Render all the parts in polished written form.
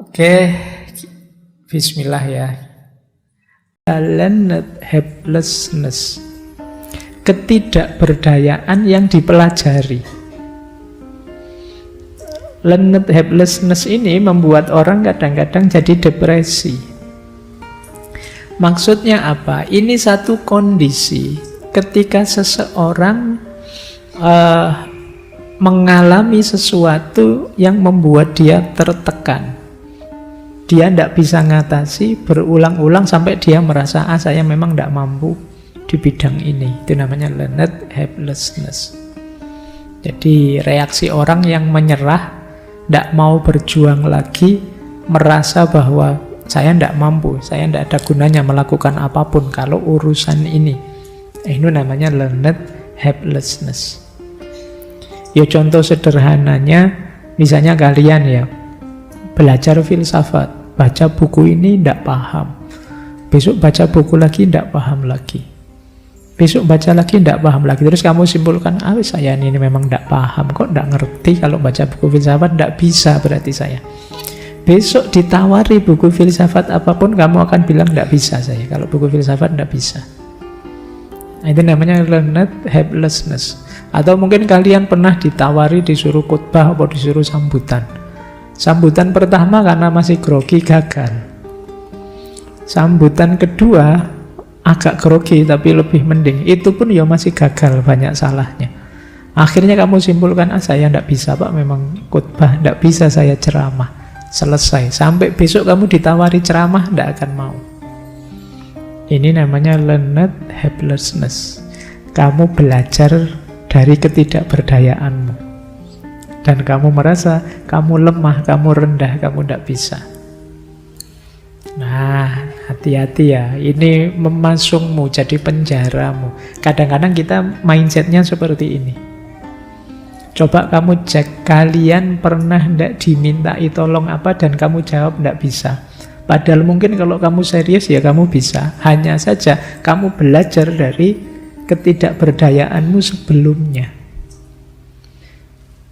Oke, bismillah ya. Learned helplessness, ketidakberdayaan yang dipelajari. Learned helplessness ini membuat orang kadang-kadang jadi depresi. Maksudnya apa? Ini satu kondisi ketika seseorang mengalami sesuatu yang membuat dia tertekan. Dia tidak bisa ngatasi, berulang-ulang sampai dia merasa, saya memang tidak mampu di bidang ini. Itu namanya learned helplessness. Jadi reaksi orang yang menyerah, tidak mau berjuang lagi, merasa bahwa saya tidak mampu, saya tidak ada gunanya melakukan apapun kalau urusan ini. Itu namanya learned helplessness. Ya contoh sederhananya, misalnya kalian ya belajar filsafat, baca buku ini tidak paham, besok baca buku lagi tidak paham lagi, besok baca lagi tidak paham lagi, terus kamu simpulkan, saya ini memang tidak paham, kok tidak ngerti kalau baca buku filsafat, tidak bisa berarti saya. Besok ditawari buku filsafat apapun, kamu akan bilang tidak bisa saya, kalau buku filsafat tidak bisa. Nah, itu namanya learned helplessness. Atau mungkin kalian pernah ditawari disuruh khutbah atau disuruh sambutan. Sambutan pertama karena masih grogi gagal. Sambutan kedua agak grogi tapi lebih mending. Itu pun ya masih gagal, banyak salahnya. Akhirnya kamu simpulkan, saya tidak bisa Pak, memang khutbah tidak bisa saya ceramah. Selesai. Sampai besok kamu ditawari ceramah tidak akan mau. Ini namanya learned helplessness. Kamu belajar dari ketidakberdayaanmu. Dan kamu merasa kamu lemah, kamu rendah, kamu tidak bisa. Nah, hati-hati ya. Ini memasungmu, jadi penjaramu. Kadang-kadang kita mindsetnya seperti ini. Coba kamu cek, kalian pernah tidak dimintai tolong apa dan kamu jawab tidak bisa. Padahal mungkin kalau kamu serius ya kamu bisa. Hanya saja kamu belajar dari ketidakberdayaanmu sebelumnya.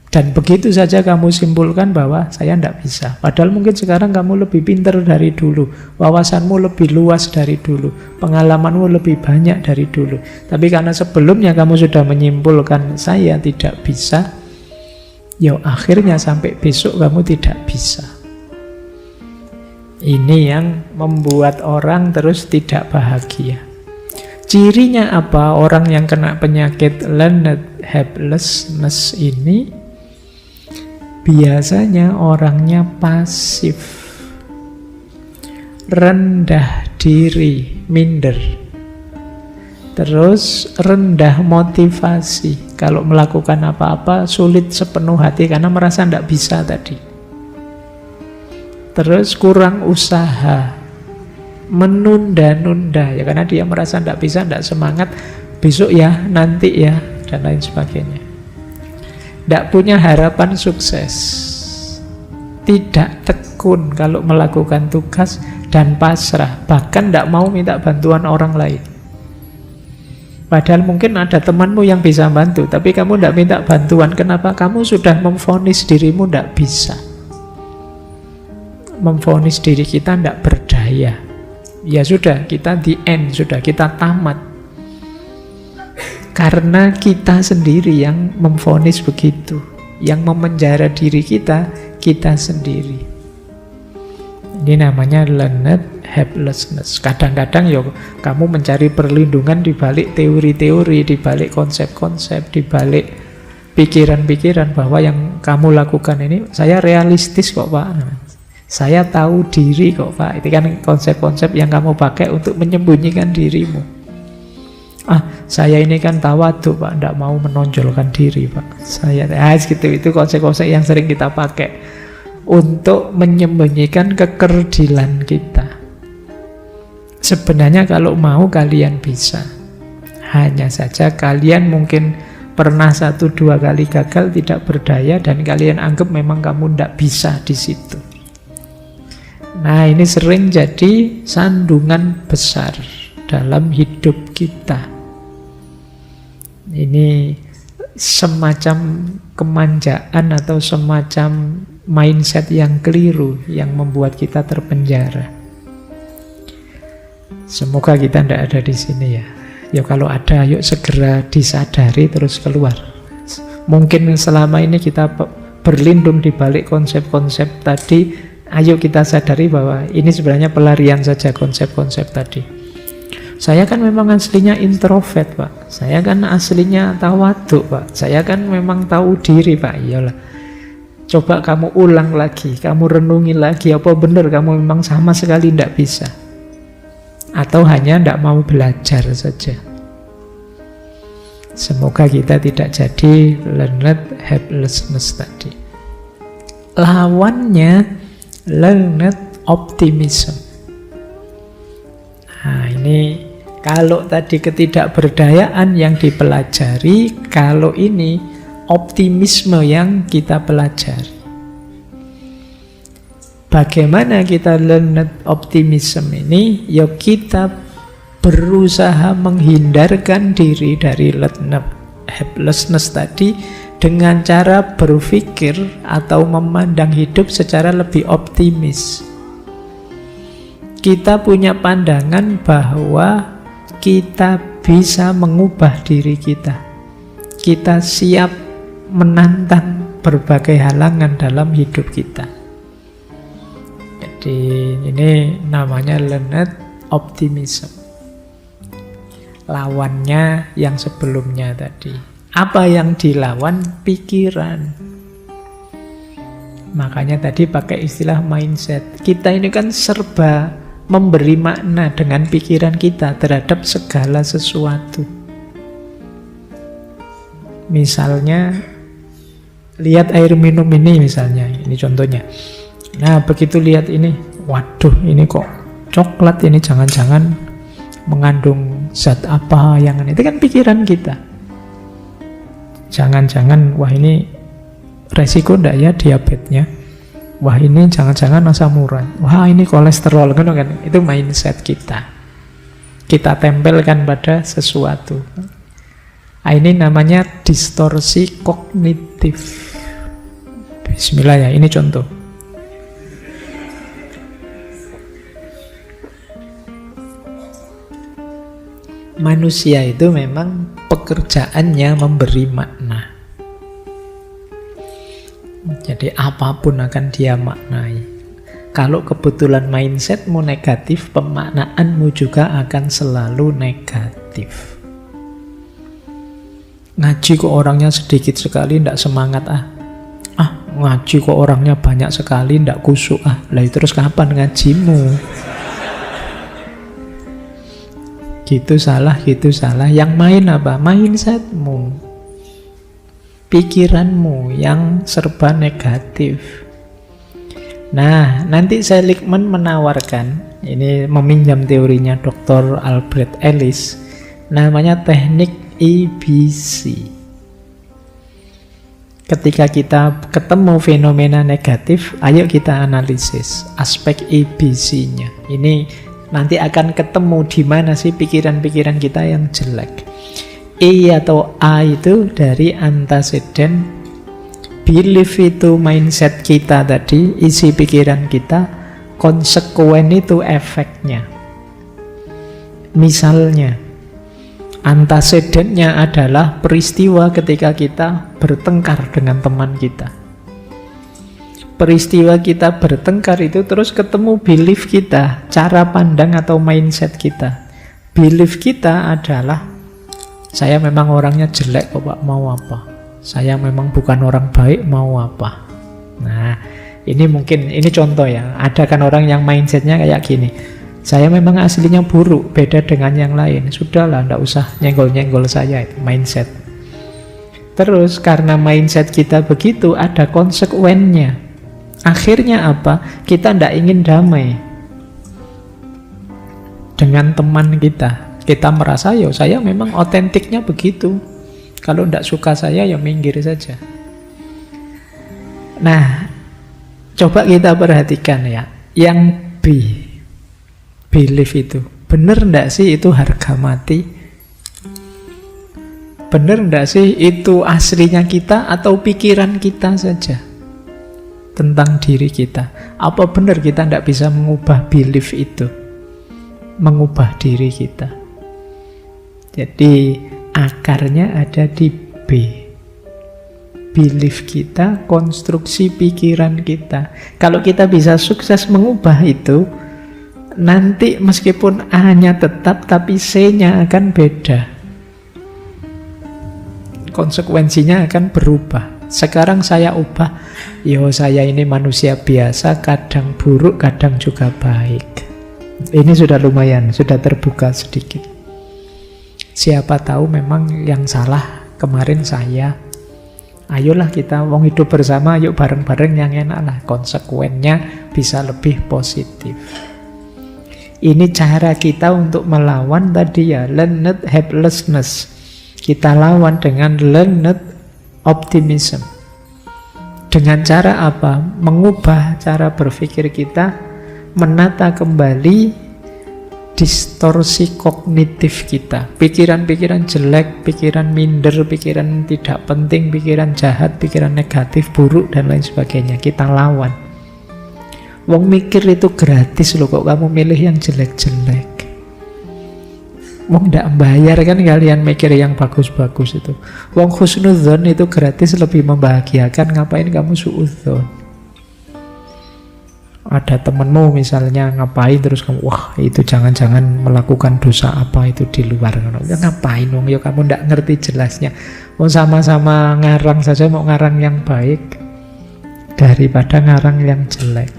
Dan begitu saja kamu simpulkan bahwa saya tidak bisa. Padahal mungkin sekarang kamu lebih pintar dari dulu. Wawasanmu lebih luas dari dulu. Pengalamanmu lebih banyak dari dulu. Tapi karena sebelumnya kamu sudah menyimpulkan saya tidak bisa, ya akhirnya sampai besok kamu tidak bisa. Ini yang membuat orang terus tidak bahagia. Cirinya apa? Orang yang kena penyakit learned helplessness ini biasanya orangnya pasif, rendah diri, minder, terus rendah motivasi. Kalau melakukan apa-apa sulit sepenuh hati karena merasa tidak bisa tadi. Terus kurang usaha, menunda-nunda ya karena dia merasa tidak bisa, tidak semangat, besok ya, nanti ya, dan lain sebagainya. Tidak punya harapan sukses, tidak tekun kalau melakukan tugas, dan pasrah, bahkan tidak mau minta bantuan orang lain. Padahal mungkin ada temanmu yang bisa bantu, tapi kamu tidak minta bantuan. Kenapa? Kamu sudah memvonis dirimu tidak bisa, memvonis diri kita tidak berdaya. Ya sudah, kita the end, sudah kita tamat. Karena kita sendiri yang memvonis begitu, yang memenjara diri kita, kita sendiri. Ini namanya learned helplessness. Kadang-kadang ya kamu mencari perlindungan di balik teori-teori, di balik konsep-konsep, di balik pikiran-pikiran bahwa yang kamu lakukan ini, saya realistis kok Pak. Saya tahu diri kok Pak. Itu kan konsep-konsep yang kamu pakai untuk menyembunyikan dirimu. Saya ini kan tawadhu Pak, tidak mau menonjolkan diri Pak. Saya gitu, itu konsep-konsep yang sering kita pakai untuk menyembunyikan kekerdilan kita. Sebenarnya kalau mau kalian bisa. Hanya saja kalian mungkin pernah 1-2 kali gagal, tidak berdaya, dan kalian anggap memang kamu tidak bisa di situ. Nah, ini sering jadi sandungan besar dalam hidup kita. Ini semacam kemanjaan atau semacam mindset yang keliru yang membuat kita terpenjara. Semoga kita tidak ada di sini ya. Ya kalau ada, yuk segera disadari terus keluar. Mungkin selama ini kita berlindung di balik konsep-konsep tadi. Ayo kita sadari bahwa ini sebenarnya pelarian saja konsep-konsep tadi. Saya kan memang aslinya introvert, Pak. Saya kan aslinya tawaduk, Pak. Saya kan memang tahu diri, Pak. Iyalah. Coba kamu ulang lagi, kamu renungi lagi, apa benar kamu memang sama sekali tidak bisa? Atau hanya tidak mau belajar saja? Semoga kita tidak jadi learned helplessness tadi. Lawannya learned optimism. Nah ini kalau tadi ketidakberdayaan yang dipelajari, kalau ini optimisme yang kita pelajari. Bagaimana kita learned optimism ini? Ya kita berusaha menghindarkan diri dari learned helplessness tadi dengan cara berpikir atau memandang hidup secara lebih optimis. Kita punya pandangan bahwa kita bisa mengubah diri kita. Kita siap menantang berbagai halangan dalam hidup kita. Jadi ini namanya learned optimism. Lawannya yang sebelumnya tadi. Apa yang dilawan? Pikiran. Makanya tadi pakai istilah mindset. Kita ini kan serba memberi makna dengan pikiran kita terhadap segala sesuatu. Misalnya, lihat air minum ini misalnya. Ini contohnya. Nah, begitu lihat ini, waduh, ini kok coklat, ini jangan-jangan mengandung zat apa yang ini. Itu kan pikiran kita. Jangan-jangan, wah ini resiko ndak ya diabetesnya. Wah ini jangan-jangan asam urat. Wah ini kolesterol, kan? Itu mindset kita. Kita tempelkan pada sesuatu. Nah, ini namanya distorsi kognitif. Bismillah ya, ini contoh. Manusia itu memang pekerjaannya memberi makna. Jadi apapun akan dia maknai. Kalau kebetulan mindsetmu negatif, pemaknaanmu juga akan selalu negatif. Ngaji kok orangnya sedikit sekali, tidak semangat ngaji kok orangnya banyak sekali, tidak kusuk lah terus kapan ngajimu? Gitu salah. Yang main apa? Mindsetmu, pikiranmu yang serba negatif. Nah, nanti Seligman menawarkan, ini meminjam teorinya Dr. Albert Ellis, namanya teknik EBC. Ketika kita ketemu fenomena negatif, ayo kita analisis aspek EBC-nya. Ini nanti akan ketemu di mana sih pikiran-pikiran kita yang jelek. E atau A itu dari antecedent, belief itu mindset kita tadi, isi pikiran kita, konsekuen itu efeknya. Misalnya, antecedentnya adalah peristiwa ketika kita bertengkar dengan teman kita. Peristiwa kita bertengkar itu terus ketemu belief kita, cara pandang atau mindset kita. Belief kita adalah, saya memang orangnya jelek kok Pak, mau apa? Saya memang bukan orang baik, mau apa? Nah, ini mungkin, ini contoh ya. Ada kan orang yang mindsetnya kayak gini, saya memang aslinya buruk, beda dengan yang lain. Sudahlah, enggak usah nyenggol-nyenggol saya, itu mindset. Terus karena mindset kita begitu, ada konsekuennya. Akhirnya apa? Kita tidak ingin damai dengan teman kita. Kita merasa, ya saya memang otentiknya begitu. Kalau tidak suka saya, ya minggir saja. Nah, coba kita perhatikan ya. Yang B, belief itu. Benar tidak sih itu harga mati? Benar tidak sih itu aslinya kita atau pikiran kita saja? tentang diri kita. Apa benar kita tidak bisa mengubah belief itu? Mengubah diri kita. Jadi akarnya ada di B. Belief kita, konstruksi pikiran kita. Kalau kita bisa sukses mengubah itu, nanti meskipun A-nya tetap, tapi C-nya akan beda. Konsekuensinya akan berubah. Sekarang saya ubah, saya ini manusia biasa, kadang buruk, kadang juga baik. Ini sudah lumayan, sudah terbuka sedikit. Siapa tahu memang yang salah kemarin saya. Ayolah kita wong hidup bersama, yuk bareng-bareng yang enak lah. Konsekuennya bisa lebih positif. Ini cara kita untuk melawan tadi ya, learned helplessness. Kita lawan dengan learned optimism. Dengan cara apa? Mengubah cara berpikir kita, menata kembali distorsi kognitif kita. Pikiran-pikiran jelek, pikiran minder, pikiran tidak penting, pikiran jahat, pikiran negatif, buruk, dan lain sebagainya. Kita lawan. Wong mikir itu gratis loh, kok kamu milih yang jelek-jelek. Wong ndak bayar kan kalian mikir yang bagus-bagus itu. Wong husnudzon itu gratis, lebih membahagiakan. Ngapain kamu suudzon? Ada temenmu misalnya ngapain, terus kamu wah itu jangan-jangan melakukan dosa apa itu di luar. Ya, ngapain wong, ya kamu ndak ngerti jelasnya. Mau sama-sama ngarang saja, mau ngarang yang baik daripada ngarang yang jelek.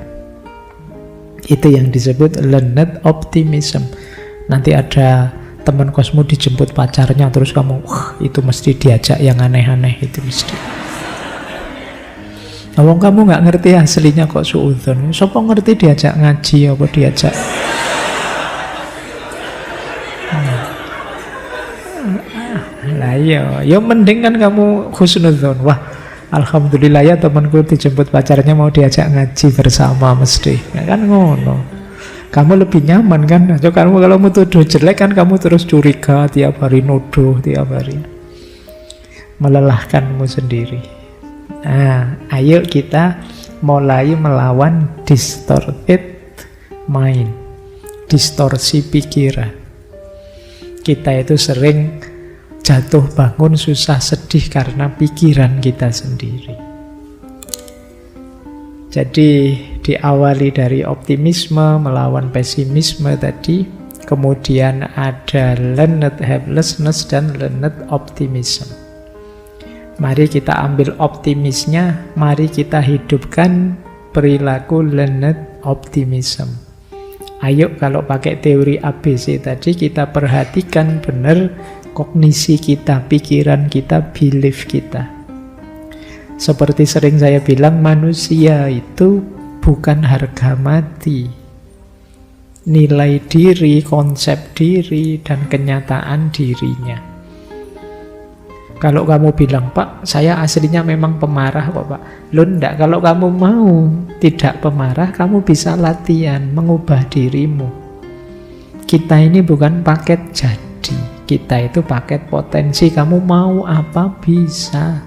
Itu yang disebut learned optimism. Nanti ada teman kosmu dijemput pacarnya, terus kamu wah itu mesti diajak yang aneh-aneh, itu mesti. Wong kamu nggak ngerti aslinya kok suudzon. Sopo ngerti diajak ngaji apa diajak? Lah ya mending kan kamu husnudzon. Wah, alhamdulillah ya temanku dijemput pacarnya mau diajak ngaji bersama mesti. Ya kan ngono. Kamu lebih nyaman kan? Kamu kalau mau tuduh jelek kan kamu terus curiga tiap hari, nuduh tiap hari. Melelahkanmu sendiri. Nah, ayo kita mulai melawan distorted mind, distorsi pikiran. Kita itu sering jatuh bangun, susah, sedih karena pikiran kita sendiri. Jadi diawali dari optimisme melawan pesimisme tadi, kemudian ada learned helplessness dan learned optimism. Mari kita ambil optimisnya, mari kita hidupkan perilaku learned optimism. Ayo kalau pakai teori ABC tadi kita perhatikan benar kognisi kita, pikiran kita, belief kita. Seperti sering saya bilang, manusia itu bukan harga mati. Nilai diri, konsep diri, dan kenyataan dirinya. Kalau kamu bilang, Pak, saya aslinya memang pemarah kok, Pak. Loh, enggak. Kalau kamu mau tidak pemarah, kamu bisa latihan mengubah dirimu. Kita ini bukan paket jadi. Kita itu paket potensi. Kamu mau apa bisa.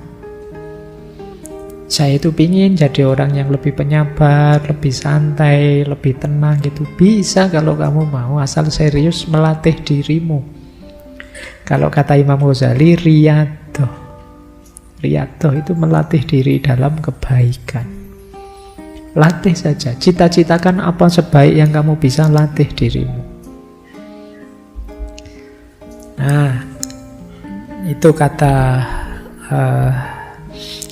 Saya itu pingin jadi orang yang lebih penyabar, lebih santai, lebih tenang gitu. Bisa kalau kamu mau, asal serius melatih dirimu. Kalau kata Imam Ghazali, Riyadhah itu melatih diri dalam kebaikan. Latih saja, cita-citakan apa sebaik yang kamu bisa, latih dirimu. Nah, itu kata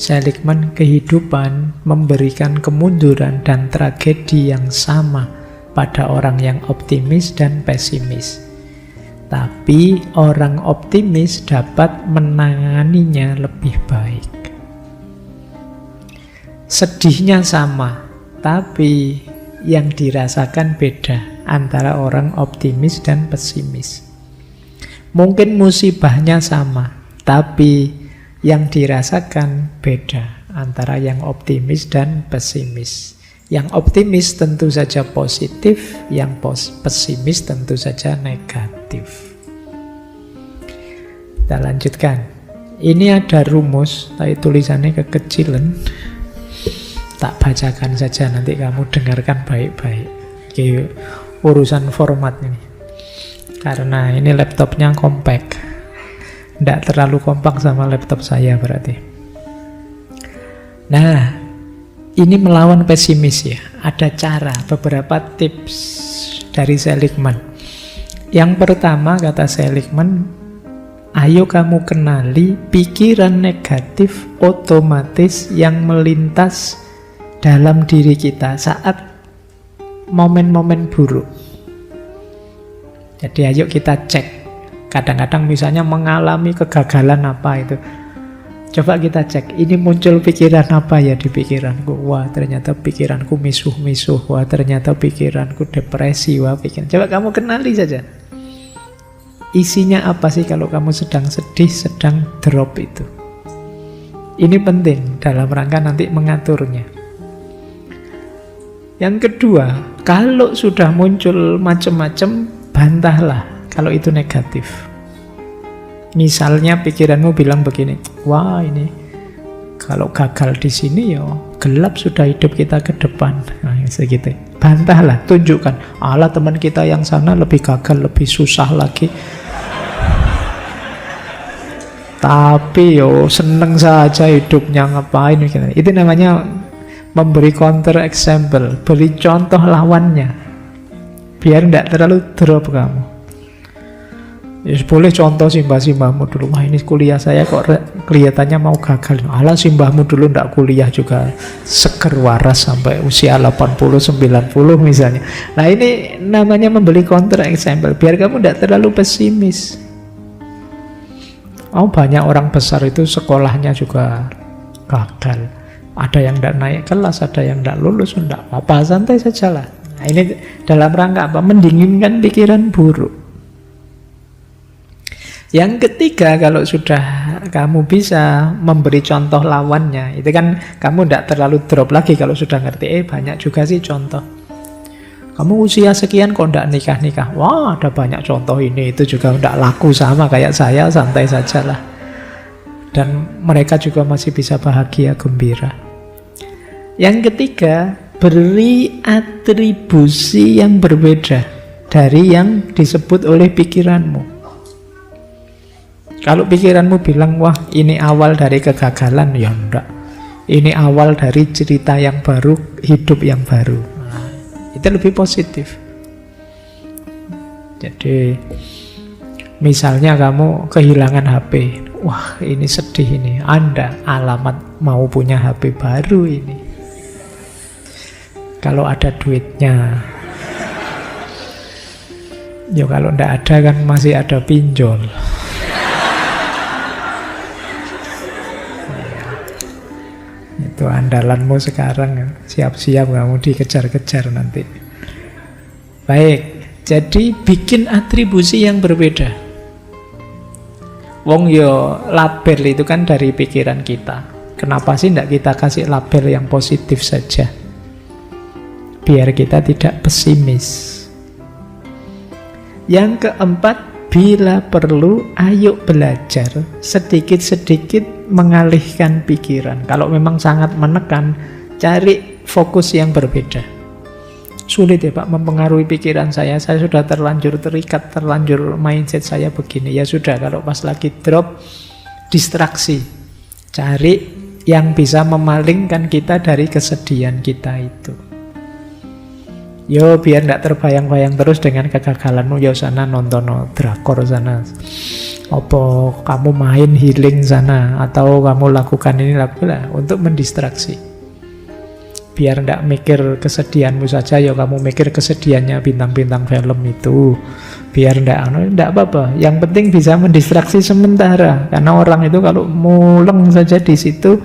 Seligman, kehidupan memberikan kemunduran dan tragedi yang sama pada orang yang optimis dan pesimis. Tapi orang optimis dapat menanganinya lebih baik. Sedihnya sama, tapi yang dirasakan beda antara orang optimis dan pesimis. Mungkin musibahnya sama, tapi yang dirasakan beda antara yang optimis dan pesimis. Yang optimis tentu saja positif, yang pesimis tentu saja negatif. Kita lanjutkan. Ini ada rumus, tapi tulisannya kekecilan. Tak bacakan saja, nanti kamu dengarkan baik-baik. Oke, urusan format ini. Karena ini laptopnya compact. Tidak terlalu kompak sama laptop saya berarti. Nah, ini melawan pesimis ya. Ada cara, beberapa tips dari Seligman. Yang pertama kata Seligman, ayo kamu kenali pikiran negatif otomatis yang melintas dalam diri kita saat momen-momen buruk. Jadi ayo kita cek. Kadang-kadang misalnya mengalami kegagalan apa itu, coba kita cek, ini muncul pikiran apa ya di pikiranku. Wah, ternyata pikiranku misuh-misuh. Wah, ternyata pikiranku depresi. Wah, coba kamu kenali saja. Isinya apa sih kalau kamu sedang sedih, sedang drop itu. Ini penting dalam rangka nanti mengaturnya. Yang kedua, kalau sudah muncul macam-macam, bantahlah kalau itu negatif. Misalnya pikiranmu bilang begini, wah ini kalau gagal di sini ya gelap sudah hidup kita ke depan. Nah, segitu. Bantahlah, tunjukkan. Alah, teman kita yang sana lebih gagal, lebih susah lagi. Tapi yo seneng saja hidupnya, ngapain gitu. Itu namanya memberi counter example, beri contoh lawannya. Biar tidak terlalu drop kamu. Ya boleh contoh simbah-simbahmu dulu. Wah, ini kuliah saya kok kelihatannya mau gagal. Alah, simbahmu dulu tidak kuliah juga seger waras sampai usia 80-90 misalnya. Nah, ini namanya memberi counter example. Biar kamu tidak terlalu pesimis. Oh, banyak orang besar itu sekolahnya juga gagal. Ada yang tidak naik kelas, ada yang tidak lulus, tidak apa-apa, santai sajalah. Nah, ini dalam rangka apa? Mendinginkan pikiran buruk. Yang ketiga, kalau sudah kamu bisa memberi contoh lawannya, itu kan kamu tidak terlalu drop lagi kalau sudah ngerti. Banyak juga sih contoh. Kamu usia sekian kok tidak nikah-nikah. Wah, ada banyak contoh ini, itu juga tidak laku sama kayak saya, santai sajalah. Dan mereka juga masih bisa bahagia, gembira. Yang ketiga, beri atribusi yang berbeda dari yang disebut oleh pikiranmu. Kalau pikiranmu bilang, wah ini awal dari kegagalan, ya enggak. Ini awal dari cerita yang baru, hidup yang baru. Nah, itu lebih positif. Jadi, misalnya kamu kehilangan HP. Wah, ini sedih ini. Anda alamat mau punya HP baru ini. Kalau ada duitnya. Ya kalau enggak ada kan masih ada pinjol. Itu andalanmu sekarang, siap-siap kamu dikejar-kejar nanti. Baik, jadi bikin atribusi yang berbeda. Wong yo label itu kan dari pikiran kita. Kenapa sih tidak kita kasih label yang positif saja? Biar kita tidak pesimis. Yang keempat, bila perlu, ayo belajar sedikit-sedikit mengalihkan pikiran. Kalau memang sangat menekan, cari fokus yang berbeda. Sulit ya Pak mempengaruhi pikiran saya sudah terlanjur terikat, terlanjur mindset saya begini. Ya sudah, kalau pas lagi drop, distraksi. Cari yang bisa memalingkan kita dari kesedihan kita itu. Yo, biar tidak terbayang-bayang terus dengan kegagalanmu. Yo, sana nonton drakor sana. Apa kamu main healing sana, atau kamu lakukan ini lah untuk mendistraksi. Biar tidak mikir kesedihanmu saja, ya kamu mikir kesedihannya bintang-bintang film itu. Biar tidak apa-apa. Yang penting bisa mendistraksi sementara. Karena orang itu kalau muleng saja di situ,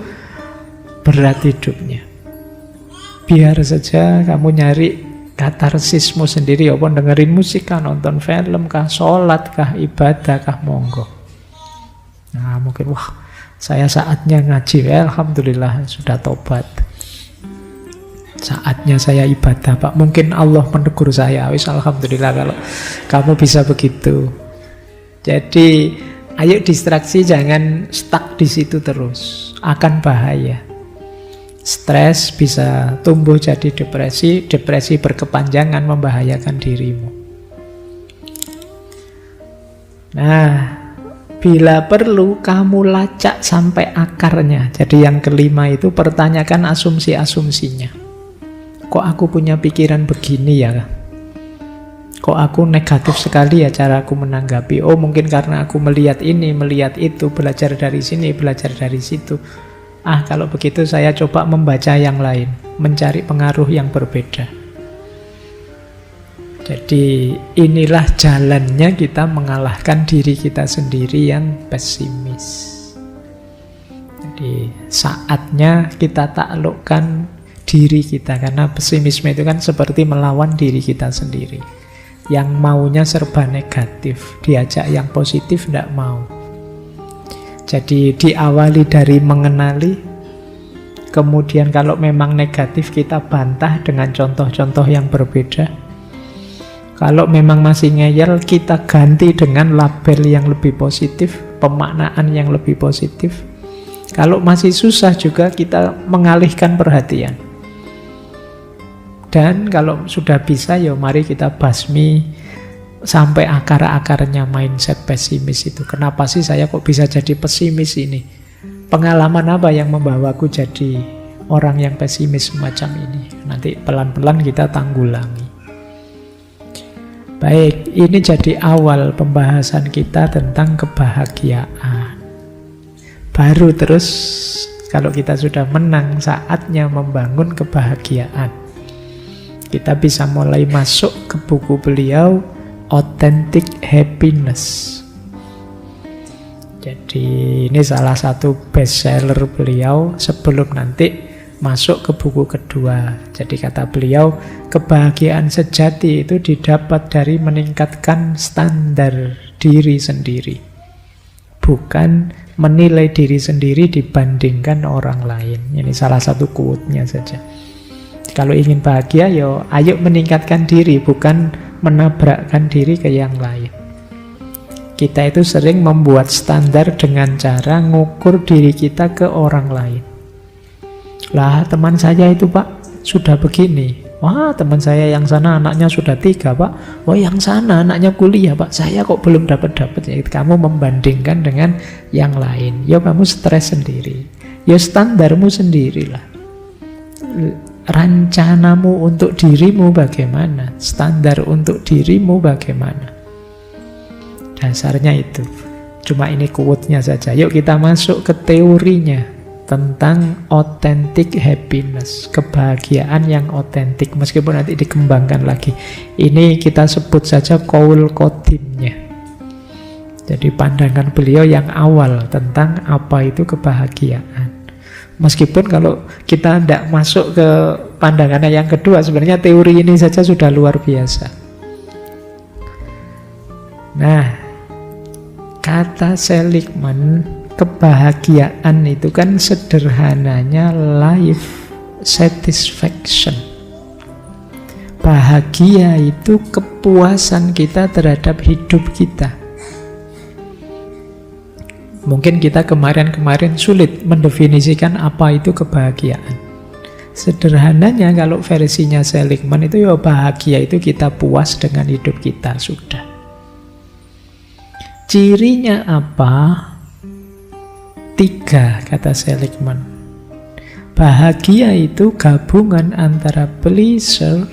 berat hidupnya. Biar saja kamu nyari katarsismu sendiri, ya pun dengerin musik kah, nonton film kah, sholat kah, ibadah kah, monggo. Nah mungkin wah saya saatnya ngaji, alhamdulillah sudah tobat. Saatnya saya ibadah Pak, mungkin Allah menegur saya, wis alhamdulillah kalau kamu bisa begitu. Jadi ayo distraksi, jangan stuck di situ terus, akan bahaya. Stres bisa tumbuh jadi depresi, depresi berkepanjangan membahayakan dirimu. Nah, bila perlu kamu lacak sampai akarnya. Jadi yang kelima itu pertanyakan asumsi-asumsinya. Kok aku punya pikiran begini ya? Kok aku negatif sekali ya cara aku menanggapi? Oh, mungkin karena aku melihat ini, melihat itu, belajar dari sini, belajar dari situ. Kalau begitu saya coba membaca yang lain, mencari pengaruh yang berbeda. Jadi inilah jalannya kita mengalahkan diri kita sendiri yang pesimis. Jadi saatnya kita taklukkan diri kita, karena pesimisme itu kan seperti melawan diri kita sendiri. Yang maunya serba negatif, diajak yang positif tidak mau. Jadi diawali dari mengenali, kemudian kalau memang negatif kita bantah dengan contoh-contoh yang berbeda. Kalau memang masih ngeyel, kita ganti dengan label yang lebih positif, pemaknaan yang lebih positif. Kalau masih susah juga kita mengalihkan perhatian. Dan kalau sudah bisa, ya mari kita basmi sampai akar-akarnya mindset pesimis itu. Kenapa sih saya kok bisa jadi pesimis ini? Pengalaman apa yang membawaku jadi orang yang pesimis semacam ini? Nanti pelan-pelan kita tanggulangi. Baik, ini jadi awal pembahasan kita tentang kebahagiaan. Baru terus kalau kita sudah menang, saatnya membangun kebahagiaan. Kita bisa mulai masuk ke buku beliau, Authentic Happiness. Jadi ini salah satu bestseller beliau sebelum nanti masuk ke buku kedua. Jadi kata beliau, kebahagiaan sejati itu didapat dari meningkatkan standar diri sendiri, bukan menilai diri sendiri dibandingkan orang lain. Ini salah satu quote-nya saja. Kalau ingin bahagia, yo ayo meningkatkan diri, bukan menabrakkan diri ke yang lain. Kita itu sering membuat standar dengan cara ngukur diri kita ke orang lain. Lah, teman saya itu Pak sudah begini. Wah, teman saya yang sana anaknya sudah 3 Pak. Wah, yang sana anaknya kuliah Pak. Saya kok belum dapat-dapat. Ya, kamu membandingkan dengan yang lain. Ya kamu stres sendiri. Ya standarmu sendirilah. Rencanamu untuk dirimu bagaimana? Standar untuk dirimu bagaimana? Dasarnya itu. Cuma ini quote-nya saja. Yuk kita masuk ke teorinya tentang authentic happiness, kebahagiaan yang otentik, meskipun nanti dikembangkan lagi. Ini kita sebut saja qaul qadimnya. Jadi pandangan beliau yang awal tentang apa itu kebahagiaan. Meskipun kalau kita tidak masuk ke pandangannya yang kedua, sebenarnya teori ini saja sudah luar biasa. Nah, kata Seligman, kebahagiaan itu kan sederhananya life satisfaction. Bahagia itu kepuasan kita terhadap hidup kita. Mungkin kita kemarin-kemarin sulit mendefinisikan apa itu kebahagiaan. Sederhananya kalau versinya Seligman itu ya bahagia itu kita puas dengan hidup kita, sudah. Cirinya apa? 3 kata Seligman. Bahagia itu gabungan antara pleasure,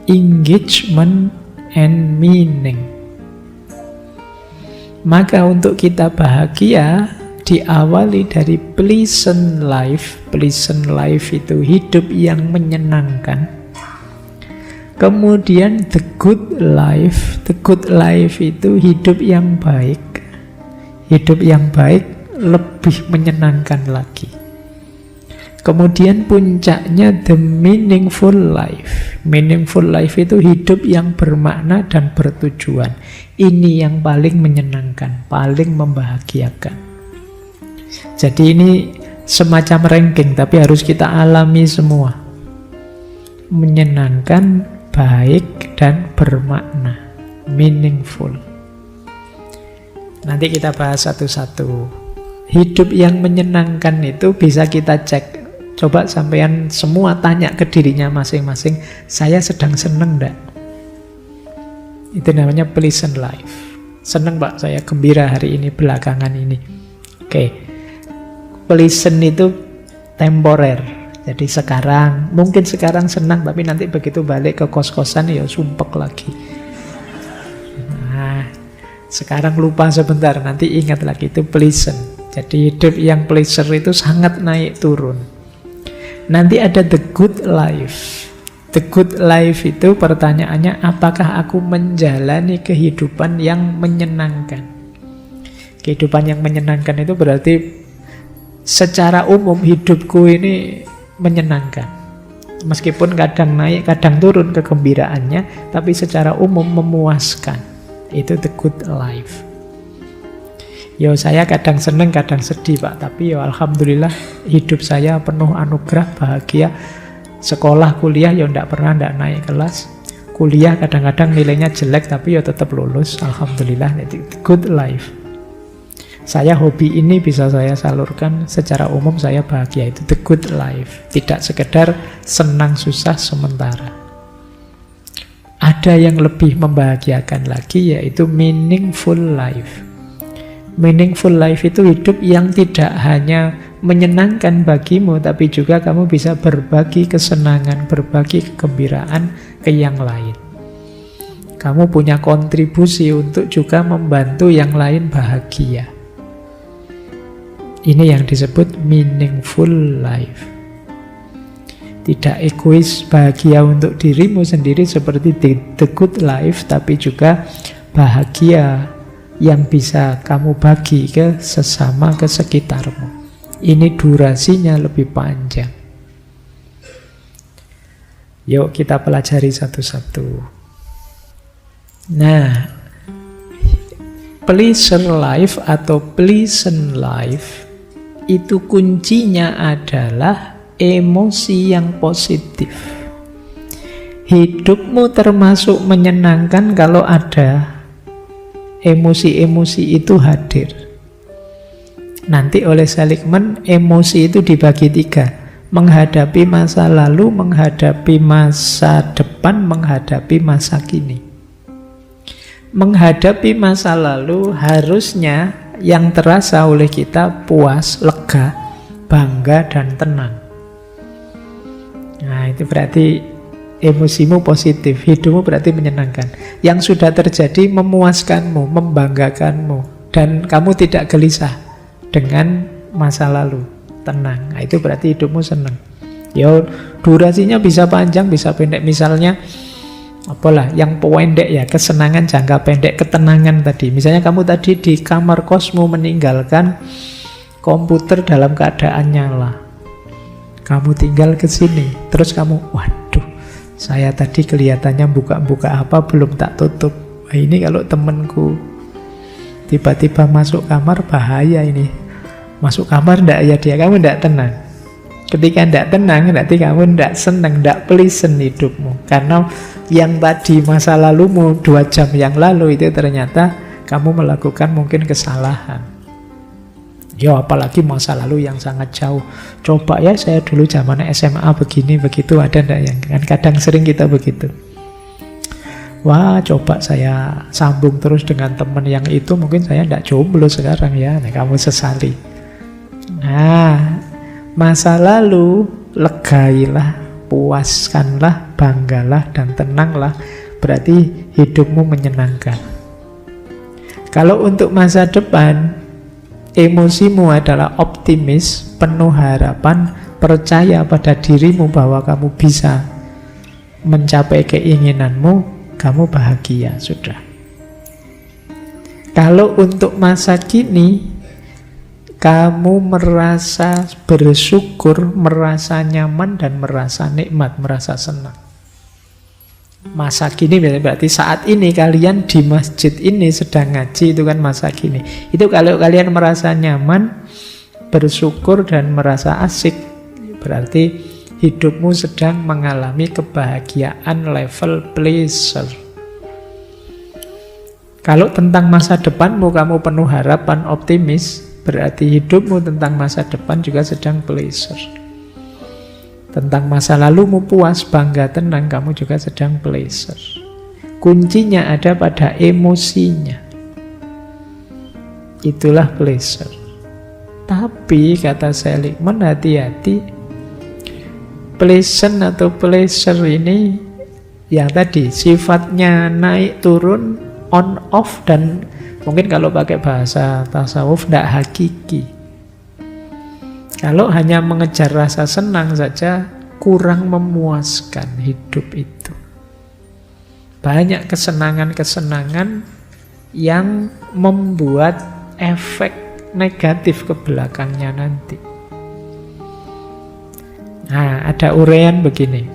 engagement, and meaning. Maka untuk kita bahagia diawali dari pleasant life. Pleasant life itu hidup yang menyenangkan. Kemudian the good life. The good life itu hidup yang baik. Hidup yang baik lebih menyenangkan lagi. Kemudian puncaknya the meaningful life. Meaningful life itu hidup yang bermakna dan bertujuan. Ini yang paling menyenangkan, paling membahagiakan. Jadi ini semacam ranking, tapi harus kita alami semua. Menyenangkan, baik, dan bermakna. Meaningful. Nanti kita bahas satu-satu. Hidup yang menyenangkan itu bisa kita cek. Coba sampean semua tanya ke dirinya masing-masing, saya sedang seneng enggak? Itu namanya pleasant life. Seneng Pak, saya gembira hari ini, belakangan ini. Oke. Pleasant itu temporer. Jadi sekarang, mungkin sekarang senang, tapi nanti begitu balik ke kos-kosan ya sumpek lagi. Nah, sekarang lupa sebentar, nanti ingat lagi, itu pleasant. Jadi hidup yang pleasure itu sangat naik turun. Nanti ada the good life. The good life itu pertanyaannya, apakah aku menjalani kehidupan yang menyenangkan? Kehidupan yang menyenangkan itu berarti secara umum hidupku ini menyenangkan. Meskipun kadang naik, kadang turun kegembiraannya, tapi secara umum memuaskan. Itu the good life. Yo, saya kadang seneng, kadang sedih Pak, tapi yo alhamdulillah hidup saya penuh anugerah, bahagia. Sekolah, kuliah ya ndak pernah ndak naik kelas. Kuliah kadang-kadang nilainya jelek tapi ya tetap lulus. Alhamdulillah, itu good life. Saya hobi ini bisa saya salurkan secara umum, saya bahagia. Itu the good life. Tidak sekedar senang susah sementara. Ada yang lebih membahagiakan lagi, yaitu meaningful life. Meaningful life itu hidup yang tidak hanya menyenangkan bagimu, tapi juga kamu bisa berbagi kesenangan, berbagi kegembiraan ke yang lain. Kamu punya kontribusi untuk juga membantu yang lain bahagia. Ini yang disebut meaningful life. Tidak egois, bahagia untuk dirimu sendiri seperti the good life, tapi juga bahagia yang bisa kamu bagi ke sesama, ke sekitarmu. Ini durasinya lebih panjang. Yuk kita pelajari satu-satu. Nah, pleasure life atau pleasant life itu kuncinya adalah emosi yang positif. Hidupmu termasuk menyenangkan kalau ada emosi-emosi itu hadir. Nanti oleh Seligman, emosi itu dibagi 3. Menghadapi masa lalu, menghadapi masa depan, menghadapi masa kini. Menghadapi masa lalu harusnya yang terasa oleh kita puas, lega, bangga, dan tenang. Nah, itu berarti emosimu positif, hidupmu berarti menyenangkan. Yang sudah terjadi memuaskanmu, membanggakanmu, dan kamu tidak gelisah dengan masa lalu, tenang. Nah, itu berarti hidupmu senang. Ya, durasinya bisa panjang, bisa pendek. Misalnya, apalah yang pendek ya, kesenangan jangka pendek, ketenangan tadi. Misalnya kamu tadi di kamar kosmu meninggalkan komputer dalam keadaan nyala. Kamu tinggal ke sini, terus kamu, waduh, saya tadi kelihatannya buka-buka apa belum tak tutup. Wah, ini kalau temenku tiba-tiba masuk kamar, bahaya ini. Masuk kamar ndak ya dia, kamu ndak tenang. Ketika ndak tenang, berarti kamu ndak senang, ndak pleasant hidupmu. Karena yang tadi masa lalumu 2 jam yang lalu itu ternyata kamu melakukan mungkin kesalahan. Ya apalagi masa lalu yang sangat jauh. Coba ya, saya dulu zaman SMA begini, begitu, ada ndak yang kan kadang sering kita begitu. Wah, coba saya sambung terus dengan teman yang itu, mungkin saya ndak jomblo sekarang ya. Nah, kamu sesali. Nah, masa lalu legailah, puaskanlah, banggalah, dan tenanglah. Berarti hidupmu menyenangkan. Kalau untuk masa depan, emosimu adalah optimis, penuh harapan, percaya pada dirimu bahwa kamu bisa mencapai keinginanmu, kamu bahagia, sudah. Kalau untuk masa kini, kamu merasa bersyukur, merasa nyaman, dan merasa nikmat, merasa senang. Masa kini berarti saat ini kalian di masjid ini sedang ngaji, itu kan masa kini. Itu kalau kalian merasa nyaman, bersyukur, dan merasa asik, berarti hidupmu sedang mengalami kebahagiaan level pleasure. Kalau tentang masa depanmu kamu penuh harapan, optimis, berarti hidupmu tentang masa depan juga sedang pleasure. Tentang masa lalumu puas, bangga, tenang, kamu juga sedang pleasure. Kuncinya ada pada emosinya. Itulah pleasure. Tapi kata Seligman, hati-hati. Pleasant atau pleasure ini yang tadi sifatnya naik turun, on off, dan mungkin kalau pakai bahasa tasawuf tidak hakiki. Kalau hanya mengejar rasa senang saja kurang memuaskan hidup itu. Banyak kesenangan-kesenangan yang membuat efek negatif ke belakangnya nanti. Nah, ada uraian begini.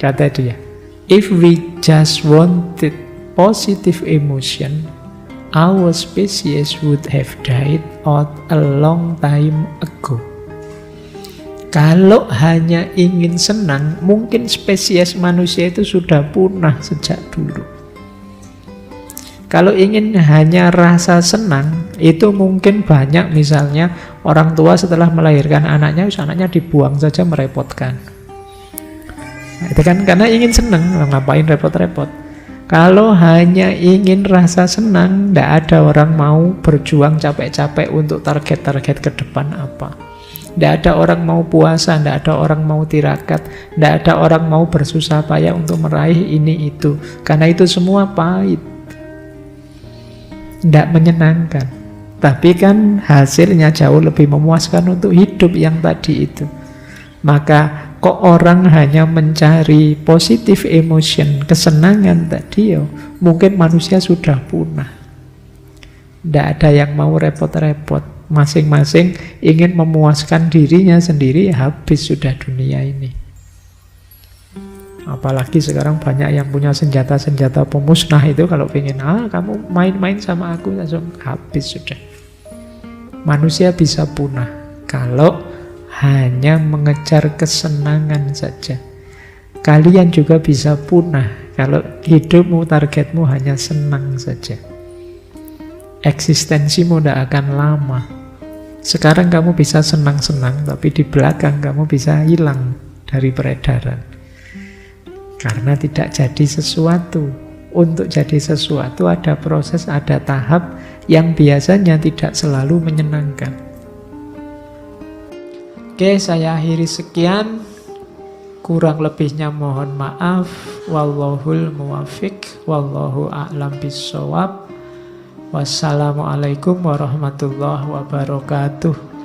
Kata dia, if we just wanted positive emotion, our species would have died out a long time ago. Kalau hanya ingin senang, mungkin spesies manusia itu sudah punah sejak dulu. Kalau ingin hanya rasa senang, itu mungkin banyak, misalnya orang tua setelah melahirkan anaknya dibuang saja, merepotkan. Nah, itu kan karena ingin senang, ngapain repot-repot. Kalau hanya ingin rasa senang, tidak ada orang mau berjuang capek-capek untuk target-target ke depan apa. Tidak ada orang mau puasa, tidak ada orang mau tirakat, tidak ada orang mau bersusah payah untuk meraih ini itu. Karena itu semua pahit, tidak menyenangkan. Tapi kan hasilnya jauh lebih memuaskan untuk hidup yang tadi itu. Maka kok orang hanya mencari positive emotion, kesenangan tadi, mungkin manusia sudah punah. Tidak ada yang mau repot-repot. Masing-masing ingin memuaskan dirinya sendiri, habis sudah dunia ini. Apalagi sekarang banyak yang punya senjata-senjata pemusnah itu, kalau ingin, kamu main-main sama aku, langsung habis sudah. Manusia bisa punah kalau hanya mengejar kesenangan saja. Kalian juga bisa punah kalau hidupmu, targetmu hanya senang saja. Eksistensimu tidak akan lama. Sekarang kamu bisa senang-senang, tapi di belakang kamu bisa hilang dari peredaran. Karena tidak jadi sesuatu. Untuk jadi sesuatu ada proses, ada tahap yang biasanya tidak selalu menyenangkan. Oke, saya akhiri sekian. Kurang lebihnya mohon maaf. Wallahul muwafiq, wallahu a'lam bishawab. Wassalamualaikum warahmatullahi wabarakatuh.